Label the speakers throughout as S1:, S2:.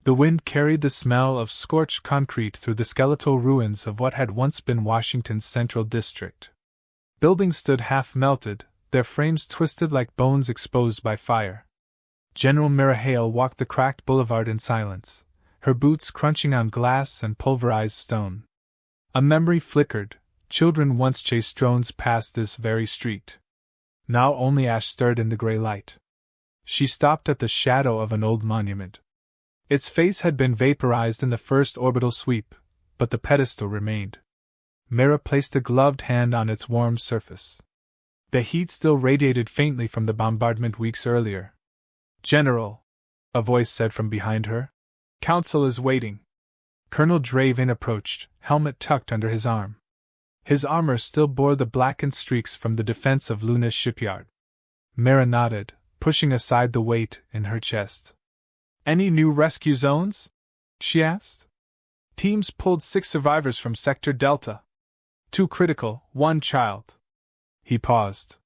S1: The wind carried the smell of scorched concrete through the skeletal ruins of what had once been Washington's Central District. Buildings stood half-melted, their frames twisted like bones exposed by fire. General Mira Hale walked the cracked boulevard in silence, her boots crunching on glass and pulverized stone. A memory flickered. Children once chased drones past this very street. Now only ash stirred in the gray light. She stopped at the shadow of an old monument. Its face had been vaporized in the first orbital sweep, but the pedestal remained. Mira placed a gloved hand on its warm surface. The heat still radiated faintly from the bombardment weeks earlier. "General," a voice said from behind her. "Council is waiting." Colonel Draven approached, helmet tucked under his arm. His armor still bore the blackened streaks from the defense of Luna's shipyard. Mira nodded, pushing aside the weight in her chest. "Any new rescue zones?" she asked. "Teams pulled 6 survivors from Sector Delta. 2 critical, 1 child." He paused.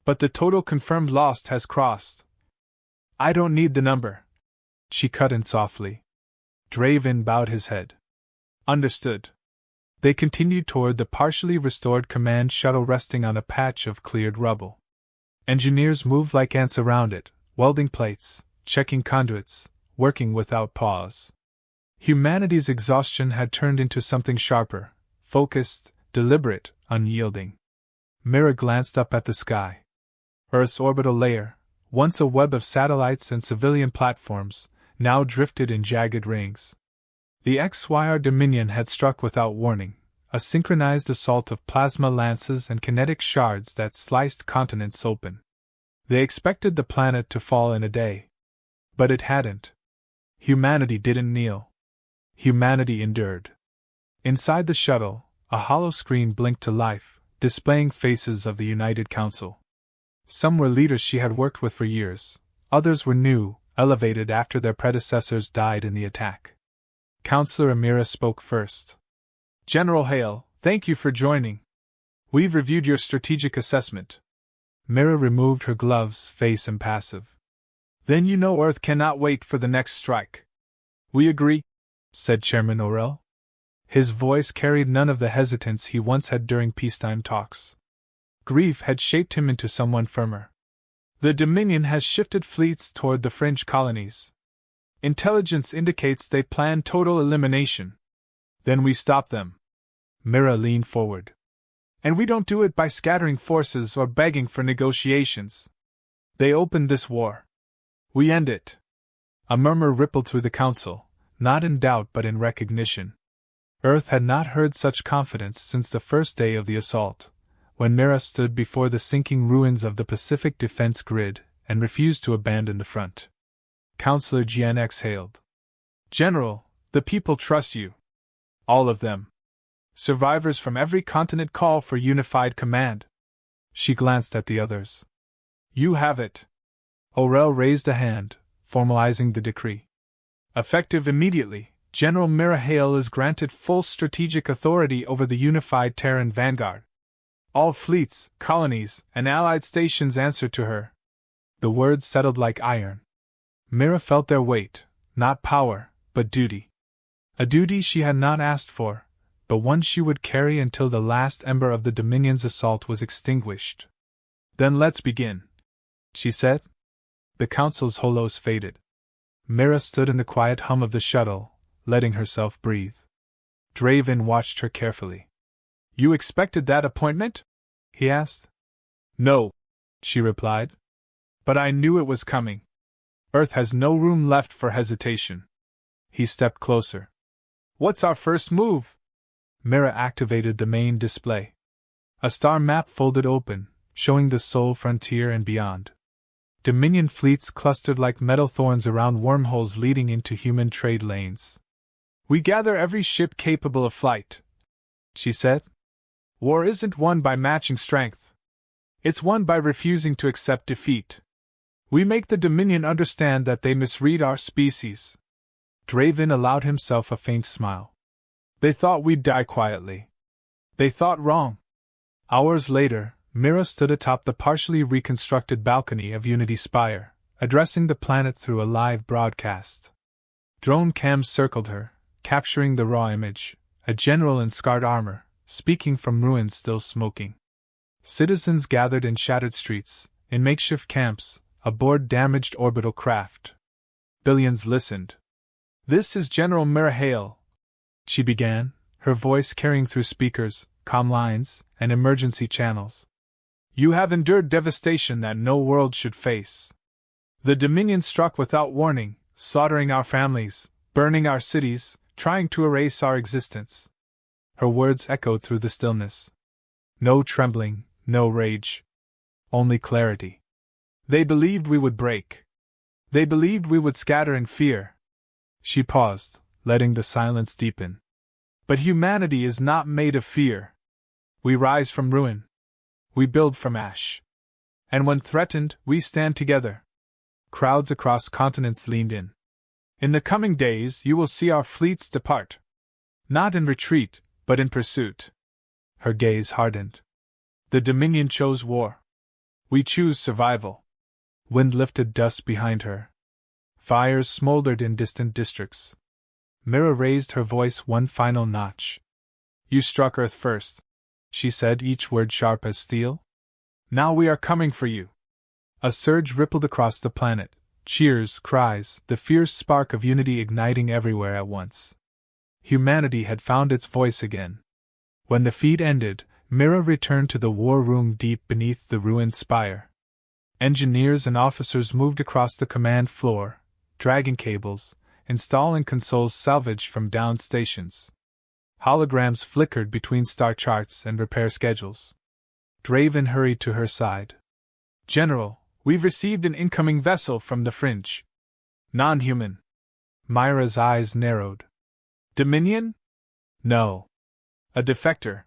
S1: "But the total confirmed lost has crossed." "I don't need the number," she cut in softly. Draven bowed his head. "Understood." They continued toward the partially restored command shuttle resting on a patch of cleared rubble. Engineers moved like ants around it, welding plates, checking conduits, working without pause. Humanity's exhaustion had turned into something sharper, focused, deliberate, unyielding. Mira glanced up at the sky. Earth's orbital layer, once a web of satellites and civilian platforms, now drifted in jagged rings. The HFY Dominion had struck without warning, a synchronized assault of plasma lances and kinetic shards that sliced continents open. They expected the planet to fall in a day. But it hadn't. Humanity didn't kneel. Humanity endured. Inside the shuttle, a hollow screen blinked to life, displaying faces of the United Council. Some were leaders she had worked with for years, others were new, elevated after their predecessors died in the attack. Counselor Amira spoke first. "General Hale, thank you for joining. We've reviewed your strategic assessment." Mira removed her gloves, face impassive. "Then you know Earth cannot wait for the next strike." "We agree," said Chairman Orell. His voice carried none of the hesitance he once had during peacetime talks. Grief had shaped him into someone firmer. "The Dominion has shifted fleets toward the fringe colonies. Intelligence indicates they plan total elimination. Then we stop them." Mira leaned forward. "And we don't do it by scattering forces or begging for negotiations. They opened this war. We end it." A murmur rippled through the council, not in doubt but in recognition. Earth had not heard such confidence since the first day of the assault, when Mira stood before the sinking ruins of the Pacific Defense Grid and refused to abandon the front. Counselor Jian exhaled. "General, the people trust you. All of them. Survivors from every continent call for unified command." She glanced at the others. "You have it." Orell raised a hand, formalizing the decree. "Effective immediately, General Mira Hale is granted full strategic authority over the unified Terran vanguard. All fleets, colonies, and allied stations answer to her." The words settled like iron. Mira felt their weight, not power, but duty. A duty she had not asked for, but one she would carry until the last ember of the Dominion's assault was extinguished. "Then let's begin," she said. The council's holos faded. Mira stood in the quiet hum of the shuttle, letting herself breathe. Draven watched her carefully. "You expected that appointment?" he asked. "No," she replied. "But I knew it was coming. Earth has no room left for hesitation." He stepped closer. "What's our first move?" Mira activated the main display. A star map folded open, showing the Sol frontier and beyond. Dominion fleets clustered like metal thorns around wormholes leading into human trade lanes. "We gather every ship capable of flight," she said. "War isn't won by matching strength. It's won by refusing to accept defeat. We make the Dominion understand that they misread our species." Draven allowed himself a faint smile. "They thought we'd die quietly. They thought wrong." Hours later, Mira stood atop the partially reconstructed balcony of Unity Spire, addressing the planet through a live broadcast. Drone cams circled her, capturing the raw image, a general in scarred armor, speaking from ruins still smoking. Citizens gathered in shattered streets, in makeshift camps, aboard damaged orbital craft. Billions listened. "This is General Mirahale," she began, her voice carrying through speakers, comm lines, and emergency channels. "You have endured devastation that no world should face. The Dominion struck without warning, slaughtering our families, burning our cities, trying to erase our existence." Her words echoed through the stillness. No trembling, no rage. Only clarity. "They believed we would break. They believed we would scatter in fear." She paused, letting the silence deepen. "But humanity is not made of fear. We rise from ruin. We build from ash. And when threatened, we stand together." Crowds across continents leaned in. "In the coming days, you will see our fleets depart. Not in retreat, but in pursuit." Her gaze hardened. "The Dominion chose war. We choose survival." Wind lifted dust behind her. Fires smoldered in distant districts. Mira raised her voice one final notch. "You struck Earth first," she said, each word sharp as steel. "Now we are coming for you." A surge rippled across the planet, cheers, cries, the fierce spark of unity igniting everywhere at once. Humanity had found its voice again. When the feed ended, Mira returned to the war room deep beneath the ruined spire. Engineers and officers moved across the command floor, dragging cables, installing consoles salvaged from downed stations. Holograms flickered between star charts and repair schedules. Draven hurried to her side. "General, we've received an incoming vessel from the fringe. Non-human." Myra's eyes narrowed. "Dominion?" "No. A defector.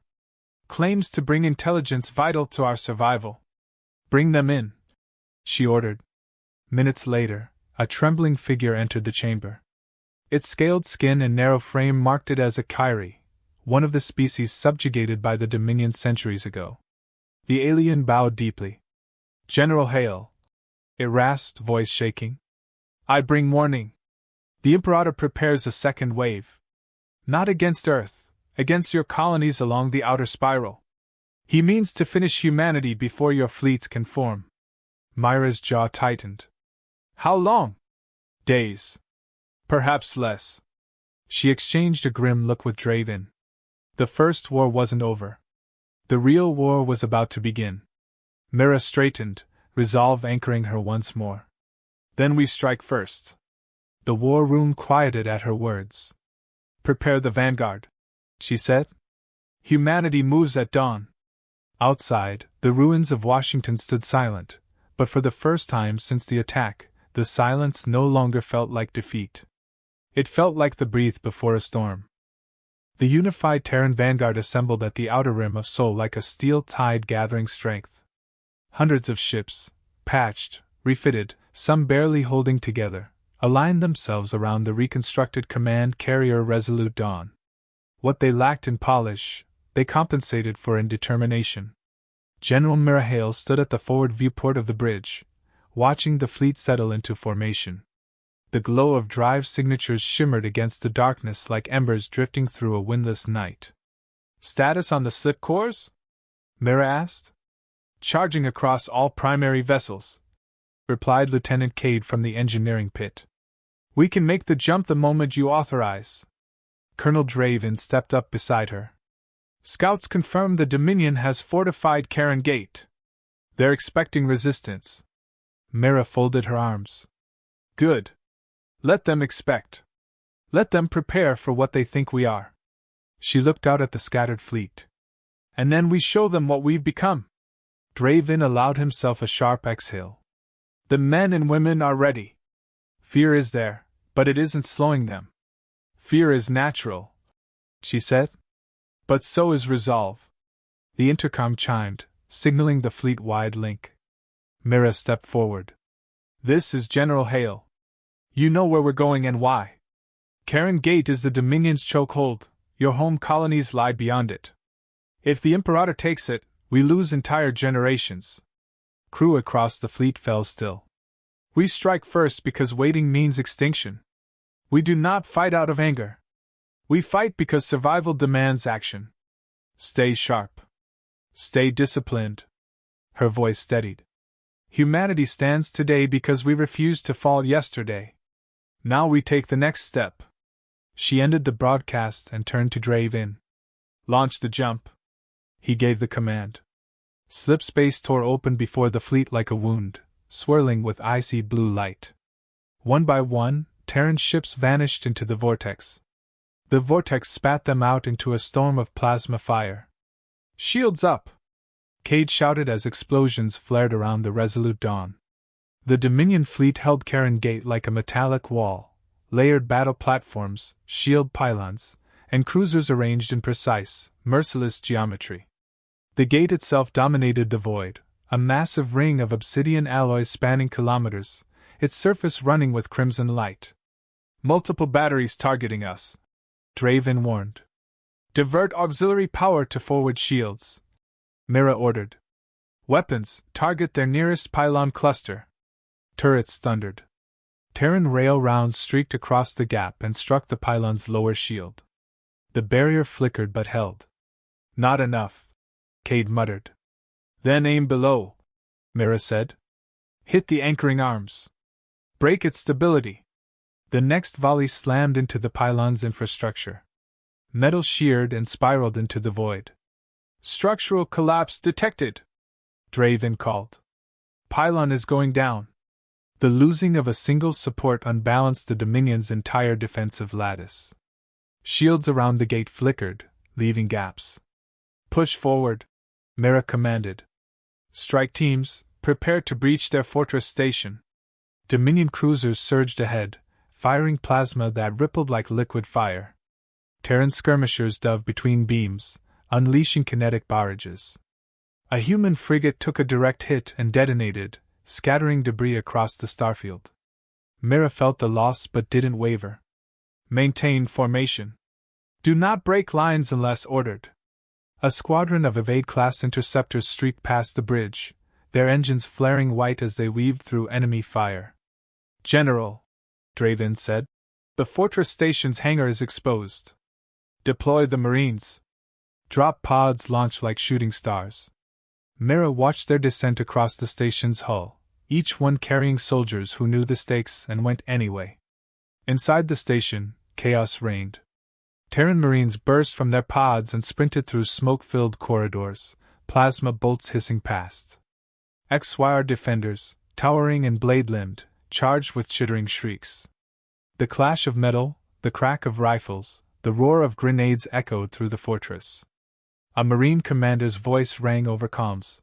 S1: Claims to bring intelligence vital to our survival." "Bring them in," she ordered. Minutes later, a trembling figure entered the chamber. Its scaled skin and narrow frame marked it as a Kyrie, one of the species subjugated by the Dominion centuries ago. The alien bowed deeply. "General Hale," it rasped, voice shaking. "I bring warning. The Imperator prepares a second wave. Not against Earth, against your colonies along the outer spiral. He means to finish humanity before your fleets can form." Myra's jaw tightened. "How long?" "Days. Perhaps less." She exchanged a grim look with Draven. The first war wasn't over. The real war was about to begin. Mira straightened, resolve anchoring her once more. "Then we strike first." The war room quieted at her words. "Prepare the vanguard," she said. "Humanity moves at dawn." Outside, the ruins of Washington stood silent, but for the first time since the attack, the silence no longer felt like defeat. It felt like the breath before a storm. The unified Terran vanguard assembled at the outer rim of Sol like a steel tide gathering strength. Hundreds of ships, patched, refitted, some barely holding together, aligned themselves around the reconstructed command carrier Resolute Dawn. What they lacked in polish, they compensated for in determination. General Mirahale stood at the forward viewport of the bridge, watching the fleet settle into formation. The glow of drive signatures shimmered against the darkness like embers drifting through a windless night. "Status on the slip cores?" Mira asked. "Charging across all primary vessels," replied Lieutenant Cade from the engineering pit. "We can make the jump the moment you authorize." Colonel Draven stepped up beside her. "Scouts confirm the Dominion has fortified Karen Gate. They're expecting resistance." Mira folded her arms. "Good. Let them expect. Let them prepare for what they think we are." She looked out at the scattered fleet. "And then we show them what we've become." Draven allowed himself a sharp exhale. "The men and women are ready. Fear is there, but it isn't slowing them. Fear is natural," she said. "But so is resolve." The intercom chimed, signaling the fleet-wide link. Mira stepped forward. "This is General Hale. You know where we're going and why. Karen Gate is the Dominion's chokehold, your home colonies lie beyond it. If the Imperator takes it, we lose entire generations." Crew across the fleet fell still. "We strike first because waiting means extinction." We do not fight out of anger. We fight because survival demands action. Stay sharp. Stay disciplined. Her voice steadied. Humanity stands today because we refused to fall yesterday. Now we take the next step. She ended the broadcast and turned to Draven. Launch the jump. He gave the command. Slip space tore open before the fleet like a wound, swirling with icy blue light. One by one, Terran ships vanished into the vortex. The vortex spat them out into a storm of plasma fire. Shields up! Cade shouted as explosions flared around the Resolute Dawn. The Dominion fleet held Karen Gate like a metallic wall, layered battle platforms, shield pylons, and cruisers arranged in precise, merciless geometry. The gate itself dominated the void, a massive ring of obsidian alloy spanning kilometers, its surface running with crimson light. Multiple batteries targeting us, Draven warned. Divert auxiliary power to forward shields, Mira ordered. Weapons, target their nearest pylon cluster. Turrets thundered. Terran rail rounds streaked across the gap and struck the pylon's lower shield. The barrier flickered but held. Not enough, Cade muttered. Then aim below, Mira said. Hit the anchoring arms. Break its stability. The next volley slammed into the pylon's infrastructure. Metal sheared and spiraled into the void. Structural collapse detected, Draven called. Pylon is going down. The losing of a single support unbalanced the Dominion's entire defensive lattice. Shields around the gate flickered, leaving gaps. Push forward, Mira commanded. Strike teams, prepare to breach their fortress station. Dominion cruisers surged ahead, firing plasma that rippled like liquid fire. Terran skirmishers dove between beams, unleashing kinetic barrages. A human frigate took a direct hit and detonated, scattering debris across the starfield. Mira felt the loss but didn't waver. Maintain formation. Do not break lines unless ordered. A squadron of Evade-class interceptors streaked past the bridge, their engines flaring white as they weaved through enemy fire. General, Draven said, the fortress station's hangar is exposed. Deploy the Marines. Drop pods launch like shooting stars. Mira watched their descent across the station's hull, each one carrying soldiers who knew the stakes and went anyway. Inside the station, chaos reigned. Terran Marines burst from their pods and sprinted through smoke-filled corridors, plasma bolts hissing past. HFY defenders, towering and blade-limbed, charged with chittering shrieks. The clash of metal, the crack of rifles, the roar of grenades echoed through the fortress. A Marine commander's voice rang over comms.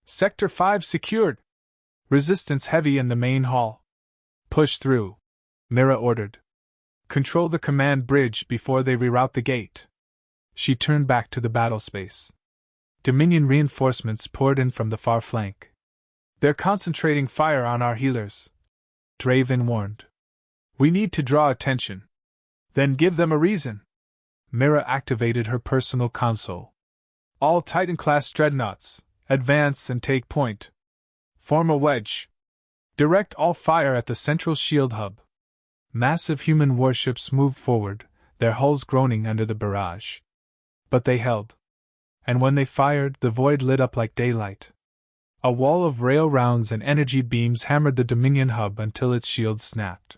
S1: Sector 5 secured. Resistance heavy in the main hall. Push through, Mira ordered. Control the command bridge before they reroute the gate. She turned back to the battle space. Dominion reinforcements poured in from the far flank. They're concentrating fire on our healers, Draven warned. We need to draw attention. Then give them a reason. Mira activated her personal console. All Titan-class dreadnoughts, advance and take point. Form a wedge. Direct all fire at the central shield hub. Massive human warships moved forward, their hulls groaning under the barrage. But they held. And when they fired, the void lit up like daylight. A wall of rail rounds and energy beams hammered the Dominion hub until its shields snapped.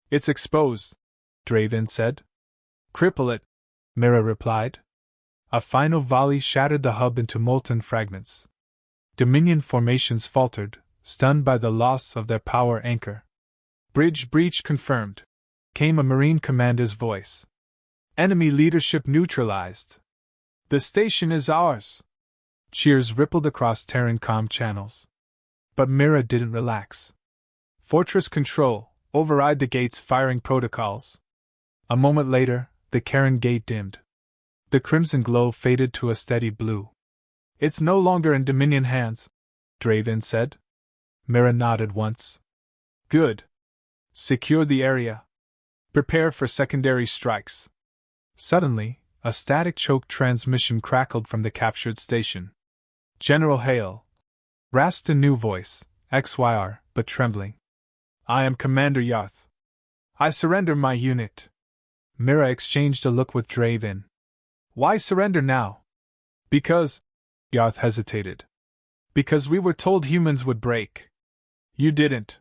S1: It's exposed, Draven said. Cripple it, Mira replied. A final volley shattered the hub into molten fragments. Dominion formations faltered, stunned by the loss of their power anchor. Bridge breach confirmed, came a Marine commander's voice. Enemy leadership neutralized. The station is ours. Cheers rippled across Terran comm channels. But Mira didn't relax. Fortress control, override the gate's firing protocols. A moment later, the Karen gate dimmed. The crimson glow faded to a steady blue. It's no longer in Dominion hands, Draven said. Mira nodded once. Good. Secure the area. Prepare for secondary strikes. Suddenly, a static choke transmission crackled from the captured station. General Hale, rasped a new voice, XYR, but trembling. I am Commander Yarth. I surrender my unit. Mira exchanged a look with Draven. Why surrender now? Because. Yarth hesitated. Because we were told humans would break. You didn't.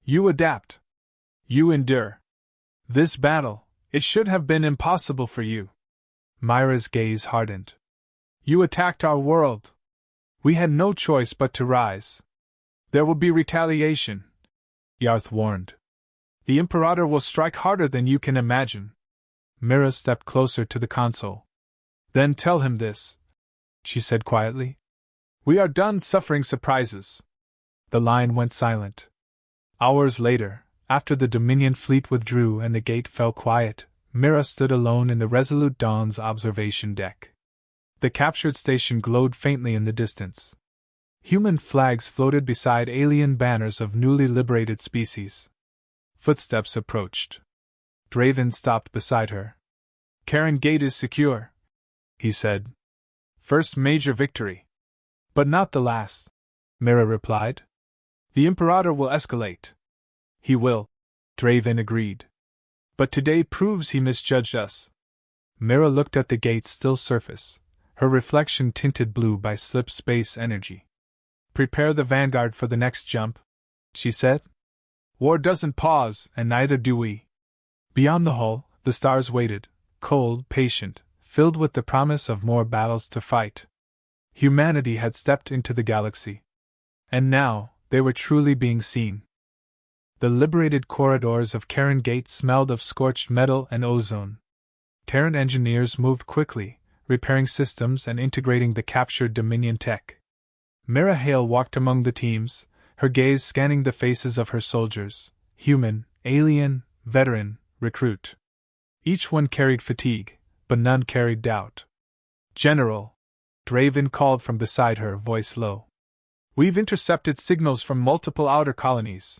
S1: You adapt. You endure. This battle, it should have been impossible for you. Myra's gaze hardened. You attacked our world. We had no choice but to rise. There will be retaliation, Yarth warned. The Imperator will strike harder than you can imagine. Mira stepped closer to the console. Then tell him this, she said quietly. We are done suffering surprises. The line went silent. Hours later, after the Dominion fleet withdrew and the gate fell quiet, Mira stood alone in the Resolute Dawn's observation deck. The captured station glowed faintly in the distance. Human flags floated beside alien banners of newly liberated species. Footsteps approached. Draven stopped beside her. Karen Gate is secure, he said. First major victory. But not the last, Mira replied. The Imperator will escalate. He will, Draven agreed. But today proves he misjudged us. Mira looked at the gate's still surface, her reflection tinted blue by slip space energy. Prepare the vanguard for the next jump, she said. War doesn't pause, and neither do we. Beyond the hull, the stars waited, cold, patient, filled with the promise of more battles to fight. Humanity had stepped into the galaxy. And now, they were truly being seen. The liberated corridors of Karen Gate smelled of scorched metal and ozone. Terran engineers moved quickly, repairing systems and integrating the captured Dominion tech. Mira Hale walked among the teams, her gaze scanning the faces of her soldiers, human, alien, veteran, recruit. Each one carried fatigue, but none carried doubt. General, Draven called from beside her, voice low. We've intercepted signals from multiple outer colonies.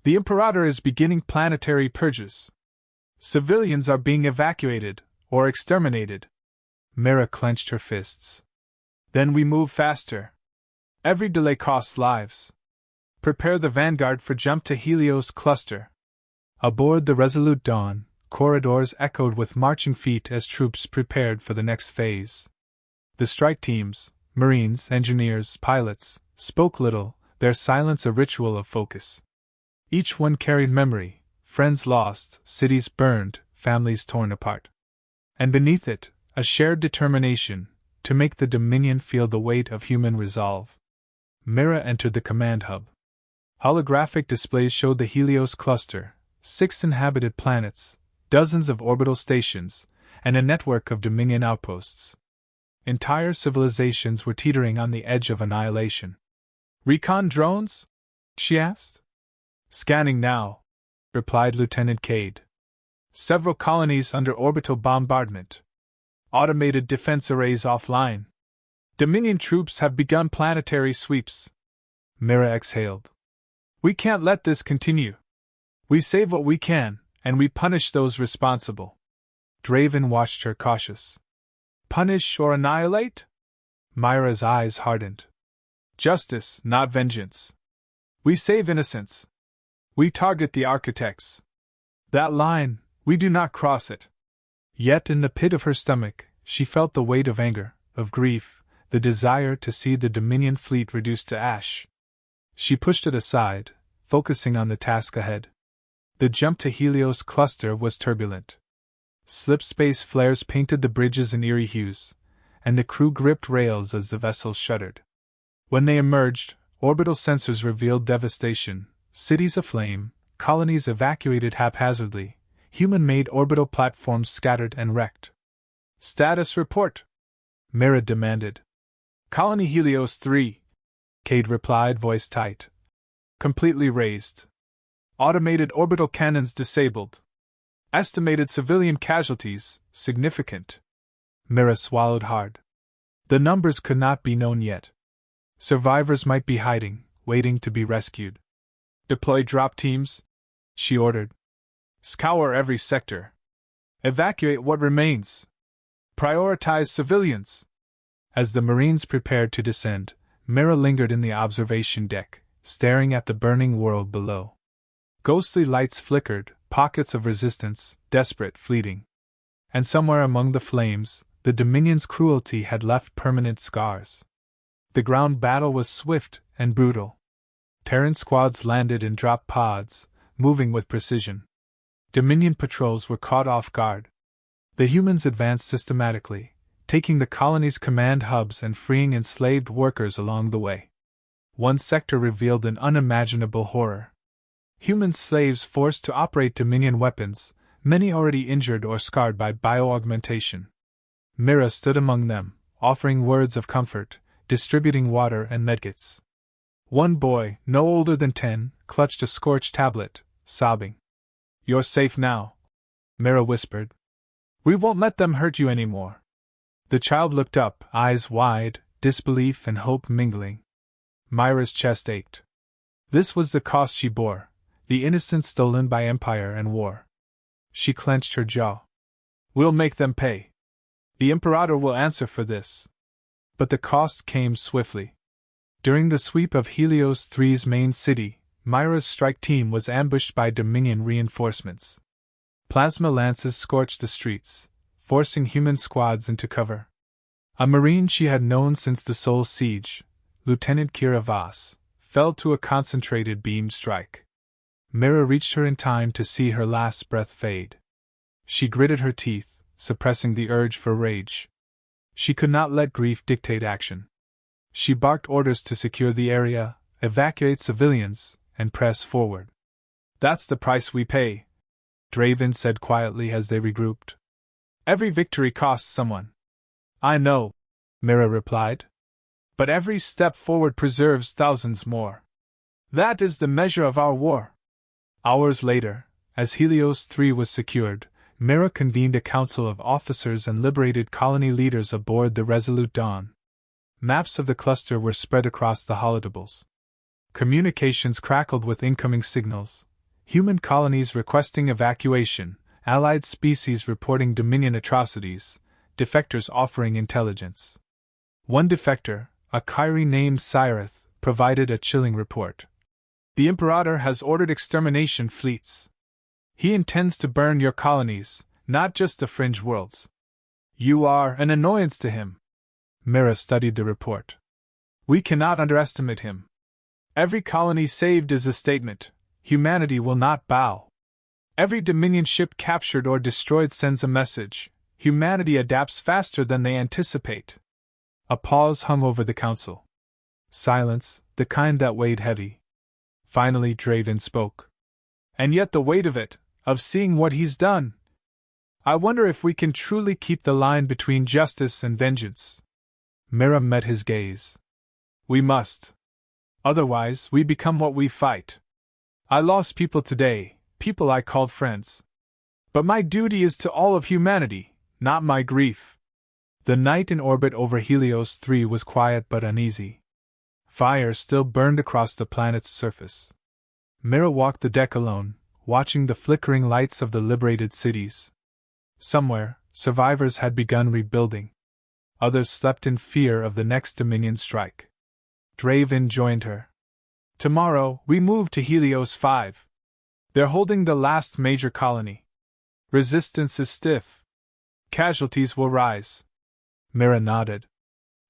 S1: The Imperator is beginning planetary purges. Civilians are being evacuated, or exterminated. Mira clenched her fists. Then we move faster. Every delay costs lives. Prepare the vanguard for jump to Helios cluster. Aboard the Resolute Dawn, corridors echoed with marching feet as troops prepared for the next phase. The strike teams, Marines, engineers, pilots, spoke little, their silence a ritual of focus. Each one carried memory, friends lost, cities burned, families torn apart. And beneath it, a shared determination to make the Dominion feel the weight of human resolve. Mira entered the command hub. Holographic displays showed the Helios cluster, 6 inhabited planets, dozens of orbital stations, and a network of Dominion outposts. Entire civilizations were teetering on the edge of annihilation. Recon drones? She asked. Scanning now, replied Lieutenant Cade. Several colonies under orbital bombardment. Automated defense arrays offline. Dominion troops have begun planetary sweeps. Mira exhaled. We can't let this continue. We save what we can, and we punish those responsible. Draven watched her cautious. Punish or annihilate? Myra's eyes hardened. Justice, not vengeance. We save innocents. We target the architects. That line, we do not cross it. Yet in the pit of her stomach, she felt the weight of anger, of grief, the desire to see the Dominion fleet reduced to ash. She pushed it aside, focusing on the task ahead. The jump to Helios cluster was turbulent. Slip space flares painted the bridges in eerie hues, and the crew gripped rails as the vessel shuddered. When they emerged, orbital sensors revealed devastation, cities aflame, colonies evacuated haphazardly, human-made orbital platforms scattered and wrecked. Status report, Mira demanded. Colony Helios 3, Cade replied, voice tight. Completely razed. Automated orbital cannons disabled. Estimated civilian casualties, significant. Mira swallowed hard. The numbers could not be known yet. Survivors might be hiding, waiting to be rescued. Deploy drop teams, she ordered. Scour every sector. Evacuate what remains. Prioritize civilians. As the Marines prepared to descend, Mira lingered in the observation deck, staring at the burning world below. Ghostly lights flickered, pockets of resistance, desperate, fleeting. And somewhere among the flames, the Dominion's cruelty had left permanent scars. The ground battle was swift and brutal. Terran squads landed in drop pods, moving with precision. Dominion patrols were caught off guard. The humans advanced systematically, taking the colony's command hubs and freeing enslaved workers along the way. One sector revealed an unimaginable horror. Human slaves forced to operate Dominion weapons, many already injured or scarred by bioaugmentation. Mira stood among them, offering words of comfort, distributing water and medkits. One boy, no older than 10, clutched a scorched tablet, sobbing. "You're safe now," Mira whispered. "We won't let them hurt you anymore." The child looked up, eyes wide, disbelief and hope mingling. Myra's chest ached. This was the cost she bore, the innocence stolen by empire and war. She clenched her jaw. "We'll make them pay. The Imperator will answer for this." But the cost came swiftly. During the sweep of Helios 3's main city, Myra's strike team was ambushed by Dominion reinforcements. Plasma lances scorched the streets, forcing human squads into cover. A Marine she had known since the Seoul siege, Lieutenant Kira Voss, fell to a concentrated beam strike. Mira reached her in time to see her last breath fade. She gritted her teeth, suppressing the urge for rage. She could not let grief dictate action. She barked orders to secure the area, evacuate civilians, and press forward. "That's the price we pay," Draven said quietly as they regrouped. "Every victory costs someone." "I know," Mira replied. "But every step forward preserves thousands more. That is the measure of our war." Hours later, as Helios 3 was secured, Mira convened a council of officers and liberated colony leaders aboard the Resolute Dawn. Maps of the cluster were spread across the holotables. Communications crackled with incoming signals. Human colonies requesting evacuation, allied species reporting Dominion atrocities, defectors offering intelligence. One defector, a Kyrie named Cyrith, provided a chilling report. "The Imperator has ordered extermination fleets. He intends to burn your colonies, not just the fringe worlds. You are an annoyance to him." Mira studied the report. "We cannot underestimate him. Every colony saved is a statement. Humanity will not bow. Every Dominion ship captured or destroyed sends a message. Humanity adapts faster than they anticipate." A pause hung over the council. Silence, the kind that weighed heavy. Finally Draven spoke. "And yet the weight of it, of seeing what he's done. I wonder if we can truly keep the line between justice and vengeance." Mira met his gaze. "We must. Otherwise, we become what we fight. I lost people today, people I called friends. But my duty is to all of humanity, not my grief." The night in orbit over Helios 3 was quiet but uneasy. Fire still burned across the planet's surface. Mira walked the deck alone, watching the flickering lights of the liberated cities. Somewhere, survivors had begun rebuilding. Others slept in fear of the next Dominion strike. Draven joined her. "Tomorrow, we move to Helios 5. They're holding the last major colony. Resistance is stiff. Casualties will rise." Mira nodded.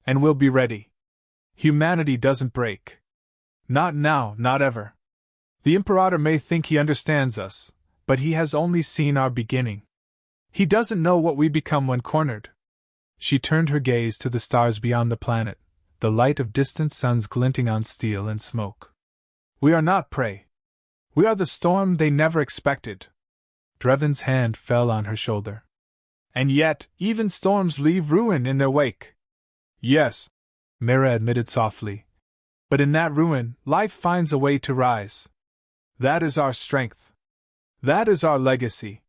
S1: "And we'll be ready. Humanity doesn't break. Not now, not ever. The Imperator may think he understands us, but he has only seen our beginning. He doesn't know what we become when cornered." She turned her gaze to the stars beyond the planet, the light of distant suns glinting on steel and smoke. "We are not prey. We are the storm they never expected." Draven's hand fell on her shoulder. "And yet, even storms leave ruin in their wake." "Yes," Mira admitted softly. "But in that ruin, life finds a way to rise. That is our strength. That is our legacy."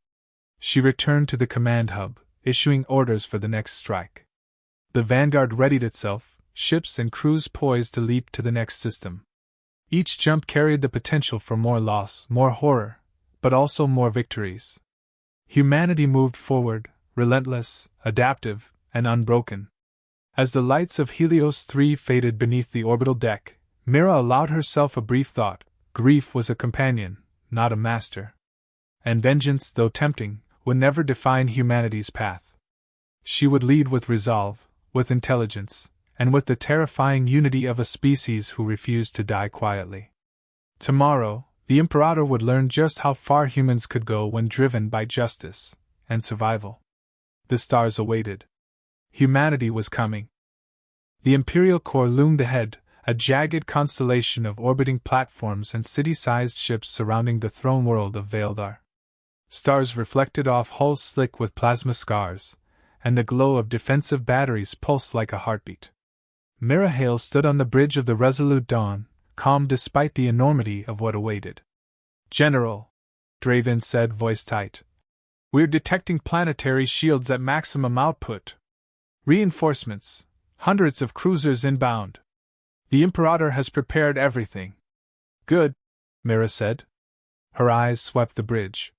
S1: She returned to the command hub, issuing orders for the next strike. The Vanguard readied itself, ships and crews poised to leap to the next system. Each jump carried the potential for more loss, more horror, but also more victories. Humanity moved forward, relentless, adaptive, and unbroken. As the lights of Helios 3 faded beneath the orbital deck, Mira allowed herself a brief thought. Grief was a companion, not a master. and vengeance, though tempting, would never define humanity's path. She would lead with resolve, with intelligence, and with the terrifying unity of a species who refused to die quietly. Tomorrow, the Imperator would learn just how far humans could go when driven by justice and survival. The stars awaited. Humanity was coming. The Imperial Core loomed ahead, a jagged constellation of orbiting platforms and city-sized ships surrounding the throne world of Vaildar. Stars reflected off hulls slick with plasma scars, and the glow of defensive batteries pulsed like a heartbeat. Mira Hale stood on the bridge of the Resolute Dawn, calm despite the enormity of what awaited. "General," Draven said, voice tight, "we're detecting planetary shields at maximum output. Reinforcements, hundreds of cruisers inbound. The Imperator has prepared everything." "Good," Mira said. Her eyes swept the bridge.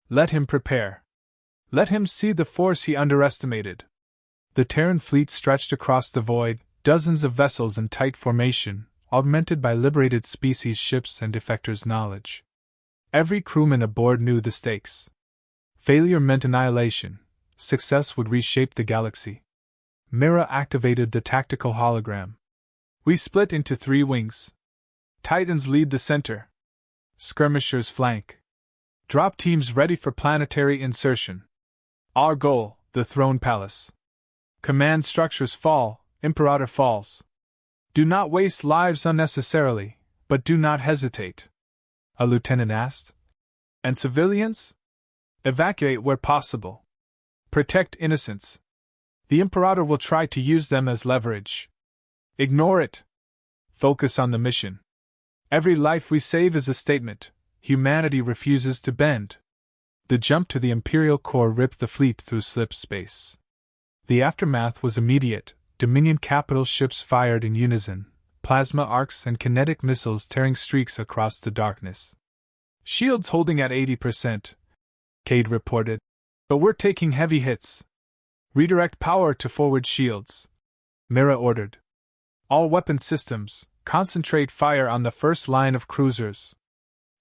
S1: "Let him prepare. Let him see the force he underestimated." The Terran fleet stretched across the void, dozens of vessels in tight formation, augmented by liberated species ships and defectors' knowledge. Every crewman aboard knew the stakes. Failure meant annihilation. Success would reshape the galaxy. Mira activated the tactical hologram. "We split into 3 wings. Titans lead the center. Skirmishers flank. Drop teams ready for planetary insertion. Our goal, the Throne Palace. Command structures fall, Imperator falls. Do not waste lives unnecessarily, but do not hesitate," a lieutenant asked. "And civilians? Evacuate where possible. Protect innocents. The Imperator will try to use them as leverage. Ignore it. Focus on the mission. Every life we save is a statement. Humanity refuses to bend." The jump to the Imperial Core ripped the fleet through slip space. The aftermath was immediate. Dominion capital ships fired in unison, plasma arcs and kinetic missiles tearing streaks across the darkness. "Shields holding at 80%, Cade reported. "But we're taking heavy hits. Redirect power to forward shields," Mira ordered. "All weapon systems, concentrate fire on the first line of cruisers.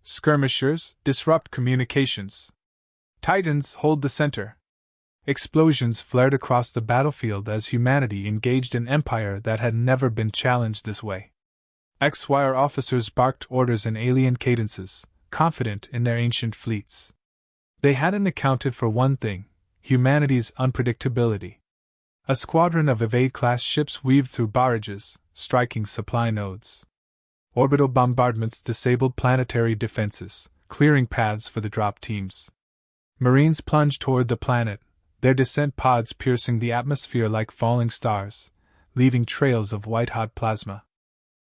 S1: Skirmishers, disrupt communications. Titans, hold the center." Explosions flared across the battlefield as humanity engaged an empire that had never been challenged this way. HFY officers barked orders in alien cadences, confident in their ancient fleets. They hadn't accounted for one thing: humanity's unpredictability. A squadron of Evade-class ships weaved through barrages, striking supply nodes. Orbital bombardments disabled planetary defenses, clearing paths for the drop teams. Marines plunged toward the planet, their descent pods piercing the atmosphere like falling stars, leaving trails of white-hot plasma.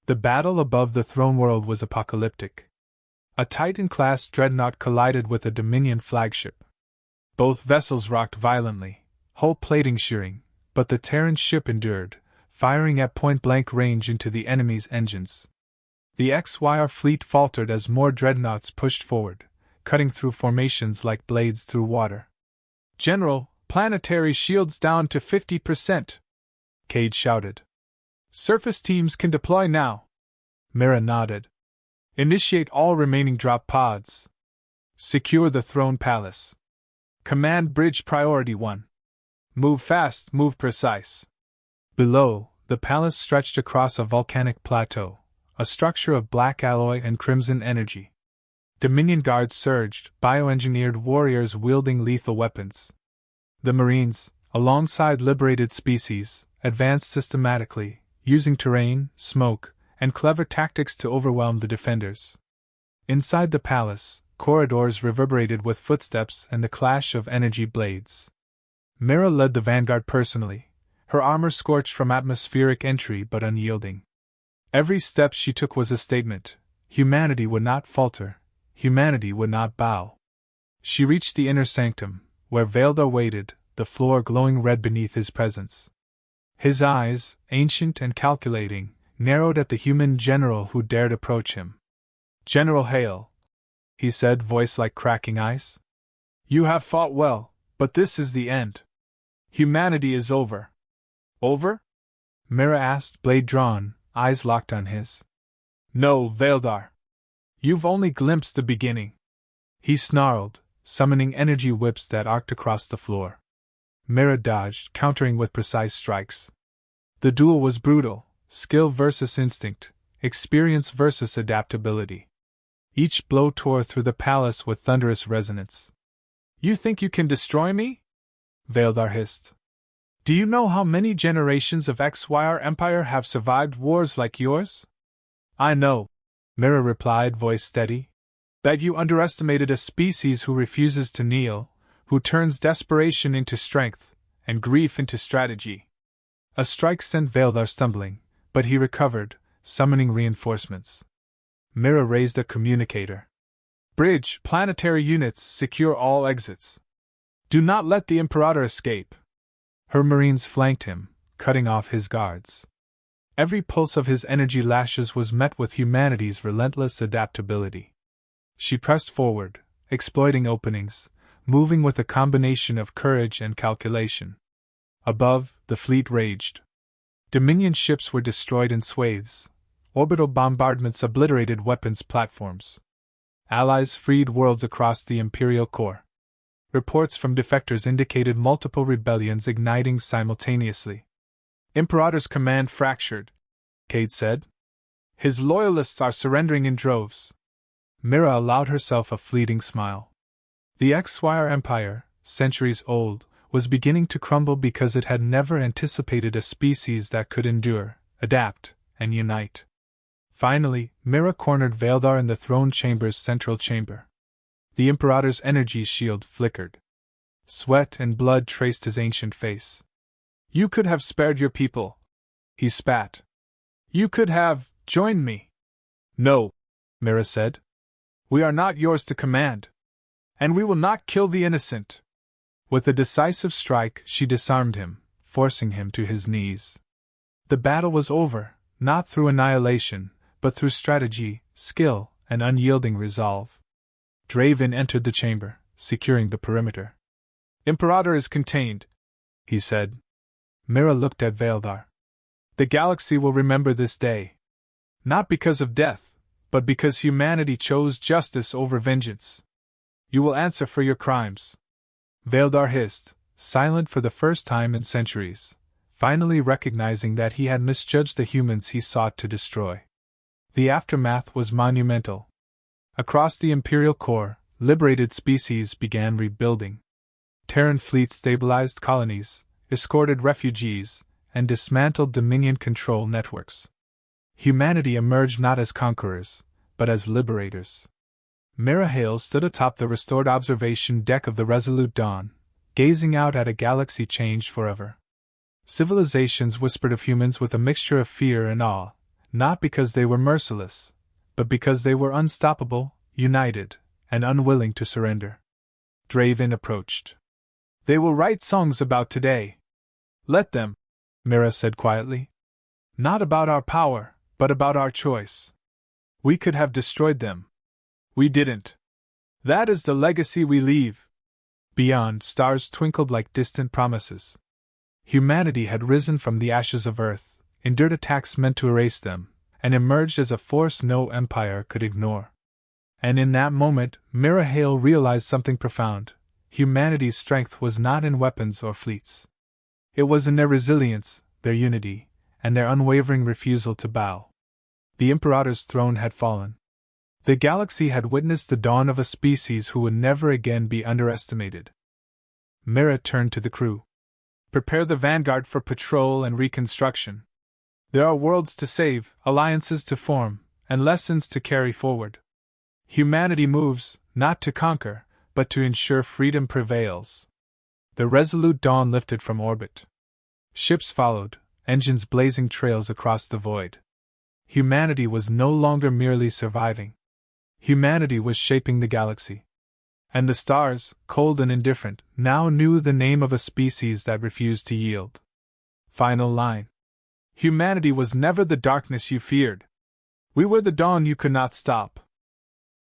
S1: The battle above the throne world was apocalyptic. A Titan-class dreadnought collided with a Dominion flagship. Both vessels rocked violently, hull plating shearing, but the Terran ship endured, firing at point-blank range into the enemy's engines. The HFY fleet faltered as more dreadnoughts pushed forward, cutting through formations like blades through water. "General, planetary shields down to 50%, Cade shouted. "Surface teams can deploy now." Mira nodded. "Initiate all remaining drop pods. Secure the Throne Palace. Command Bridge Priority 1. Move fast, move precise." Below, the palace stretched across a volcanic plateau, a structure of black alloy and crimson energy. Dominion guards surged, bioengineered warriors wielding lethal weapons. The Marines, alongside liberated species, advanced systematically, using terrain, smoke, and clever tactics to overwhelm the defenders. Inside the palace, corridors reverberated with footsteps and the clash of energy blades. Mira led the vanguard personally, her armor scorched from atmospheric entry but unyielding. Every step she took was a statement. Humanity would not falter. Humanity would not bow. She reached the inner sanctum, where Vaildar waited, the floor glowing red beneath his presence. His eyes, ancient and calculating, narrowed at the human general who dared approach him. "General Hale," he said, voice like cracking ice. "You have fought well, but this is the end. Humanity is over." "Over?" Mira asked, blade drawn, eyes locked on his. "No, Vaildar. You've only glimpsed the beginning," he snarled, summoning energy whips that arced across the floor. Mira dodged, countering with precise strikes. The duel was brutal, skill versus instinct, experience versus adaptability. Each blow tore through the palace with thunderous resonance. "You think you can destroy me?" Veildar hissed. "Do you know how many generations of HFY Empire have survived wars like yours?" "I know," Mira replied, voice steady. "That you underestimated a species who refuses to kneel, who turns desperation into strength, and grief into strategy." A strike sent Veildar stumbling, but he recovered, summoning reinforcements. Mira raised a communicator. "Bridge, planetary units, secure all exits. Do not let the Imperator escape." Her marines flanked him, cutting off his guards. Every pulse of his energy lashes was met with humanity's relentless adaptability. She pressed forward, exploiting openings, moving with a combination of courage and calculation. Above, the fleet raged. Dominion ships were destroyed in swathes. Orbital bombardments obliterated weapons platforms. Allies freed worlds across the Imperial core. Reports from defectors indicated multiple rebellions igniting simultaneously. "Imperator's command fractured," Cade said. "His loyalists are surrendering in droves." Mira allowed herself a fleeting smile. The HFY Empire, centuries old, was beginning to crumble because it had never anticipated a species that could endure, adapt, and unite. Finally, Mira cornered Veildar in the throne chamber's central chamber. The Imperator's energy shield flickered. Sweat and blood traced his ancient face. "You could have spared your people," he spat. "You could have joined me." "No," Mira said. "We are not yours to command. And we will not kill the innocent." With a decisive strike, she disarmed him, forcing him to his knees. The battle was over, not through annihilation, but through strategy, skill, and unyielding resolve. Draven entered the chamber, securing the perimeter. "Imperator is contained," he said. Mira looked at Veildar. "The galaxy will remember this day. Not because of death, but because humanity chose justice over vengeance. You will answer for your crimes." Veildar hissed, silent for the first time in centuries, finally recognizing that he had misjudged the humans he sought to destroy. The aftermath was monumental. Across the Imperial core, liberated species began rebuilding. Terran fleets stabilized colonies, escorted refugees, and dismantled Dominion control networks. Humanity emerged not as conquerors, but as liberators. Mira Hale stood atop the restored observation deck of the Resolute Dawn, gazing out at a galaxy changed forever. Civilizations whispered of humans with a mixture of fear and awe, not because they were merciless, but because they were unstoppable, united, and unwilling to surrender. Draven approached. "They will write songs about today." "Let them," Mira said quietly. "Not about our power, but about our choice. We could have destroyed them. We didn't. That is the legacy we leave." Beyond, stars twinkled like distant promises. Humanity had risen from the ashes of Earth, endured attacks meant to erase them, and emerged as a force no empire could ignore. And in that moment, Mira Hale realized something profound. Humanity's strength was not in weapons or fleets. It was in their resilience, their unity, and their unwavering refusal to bow. The Imperator's throne had fallen. The galaxy had witnessed the dawn of a species who would never again be underestimated. Mira turned to the crew. "Prepare the vanguard for patrol and reconstruction. There are worlds to save, alliances to form, and lessons to carry forward. Humanity moves, not to conquer, but to ensure freedom prevails." The Resolute Dawn lifted from orbit. Ships followed, engines blazing trails across the void. Humanity was no longer merely surviving. Humanity was shaping the galaxy. And the stars, cold and indifferent, now knew the name of a species that refused to yield. Final line. "Humanity was never the darkness you feared. We were the dawn you could not stop."